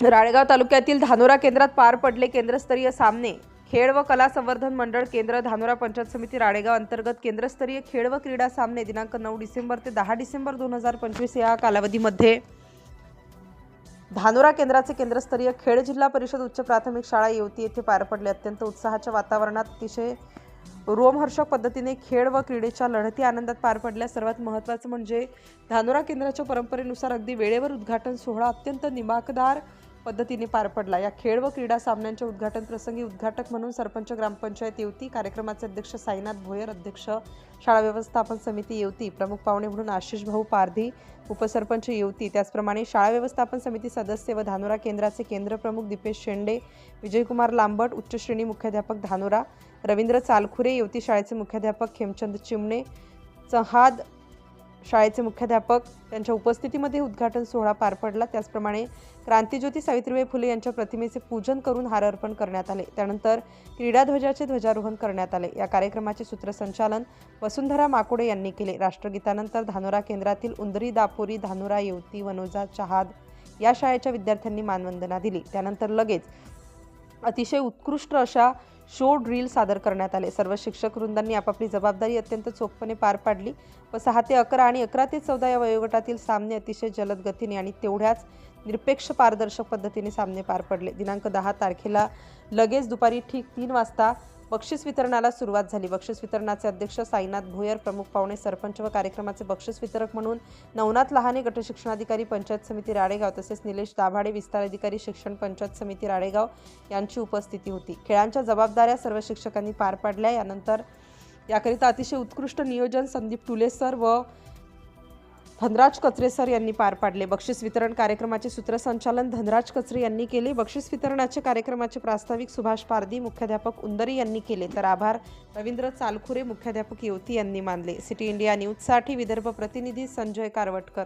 राळेगाव तालुक्यातील धानोरा केंद्रात पार पडले केंद्रस्तरीय सामने। खेळ व कला संवर्धन मंडळ केंद्र धानोरा पंचायत समिती राळेगाव अंतर्गत केंद्रस्तरीय खेळ व क्रीडा सामने दिनांक 9 डिसेंबर ते 10 डिसेंबर 2025 या कालावधीमध्ये धानोरा केंद्राचे केंद्रस्तरीय खेळ जिल्हा परिषद उच्च प्राथमिक शाळा येवती येथे पार पडले। अत्यंत उत्साहाच्या वातावरणात अतिशय रोमहर्षक पद्धतीने खेळ व क्रीडेच्या लढती आनंदात पार पडल्या। सर्वात महत्त्वाचं म्हणजे धानोरा केंद्राच्या परंपरेनुसार अगदी वेळेवर उद्घाटन सोहळा अत्यंत दिमाखदार पद्धतीने पार पडला। या खेळ व क्रीडा सामन्यांच्या उद्घाटन प्रसंगी उद्घाटक म्हणून सरपंच ग्रामपंचायत येवती, कार्यक्रमाचे अध्यक्ष साईनाथ भोयर, अध्यक्ष शाळा व्यवस्थापन समिती येवती, प्रमुख पाहुणे म्हणून आशिष भाऊ पारधी, उपसरपंच येवती, त्याचप्रमाणे शाळा व्यवस्थापन समिती सदस्य व धानोरा केंद्राचे केंद्र प्रमुख दीपेश शेंडे, विजयकुमार लांबट, उच्च श्रेणी मुख्याध्यापक धानोरा, रवींद्र चालखुरे, येवती शाळेचे मुख्याध्यापक खेमचंद चिमणे, चहाद शाळेचे मुख्याध्यापक यांच्या उपस्थितीमध्ये उद्घाटन सोहळा पार पडला। त्याचप्रमाणे क्रांतिज्योती सावित्रीबाई फुले यांच्या प्रतिमेचे पूजन करून हार अर्पण करण्यात आले। त्यानंतर क्रीडा ध्वजाचे ध्वजारोहण करण्यात आले। या कार्यक्रमाचे सूत्रसंचालन वसुंधरा माकोडे यांनी केले। राष्ट्रगीतानंतर धानोरा केंद्रातील उंदरी दापोरी, धानोरा, येवती, वनोजा, चहाद या शाळेच्या विद्यार्थ्यांनी मानवंदना दिली। त्यानंतर लगेच अतिशय उत्कृष्ट अशा शो ड्रिल सादर करण्यात आले। सर्व शिक्षक वृंदांनी आपापली जबाबदारी अत्यंत चोखपणे पार पाडली व 6 ते 11 आणि 11 ते 14 या वयोगटातील सामने अतिशय जलद गतीने आणि तेवढ्याच निरपेक्ष पारदर्शक पद्धतीने सामने पार पडले। दिनांक 10 तारखेला लगेच दुपारी ठीक 3 वाजता बक्षीस वितरणाला सुरुवात झाली। बक्षीस वितरणाचे अध्यक्ष साईनाथ भोयर, प्रमुख पाहुणे सरपंच व कार्यक्रमाचे बक्षीस वितरक म्हणून नवनाथ लहाने, गट शिक्षणाधिकारी पंचायत समिती राळेगाव, तसेच निलेश दाभाडे, विस्तार अधिकारी शिक्षण पंचायत समिती राळेगाव यांची उपस्थिती होती। खेळांच्या जबाबदाऱ्या सर्व शिक्षकांनी पार पाडल्या। यानंतर याकरिता अतिशय उत्कृष्ट नियोजन संदीप टुले सर व धनराज कचरे सर यांनी पार पाडले। बक्षीस वितरण कार्यक्रमाचे सूत्रसंचालन धनराज कचरे यांनी केले। बक्षीस वितरणाचे कार्यक्रमाचे प्रास्ताविक सुभाष पारधी, मुख्याध्यापक उंदरी यांनी केले, तर आभार रवींद्र चालखुरे, मुख्याध्यापक येवती यांनी मानले। सिटी इंडिया न्यूजसाठी विदर्भ प्रतिनिधी संजय कारवटकर।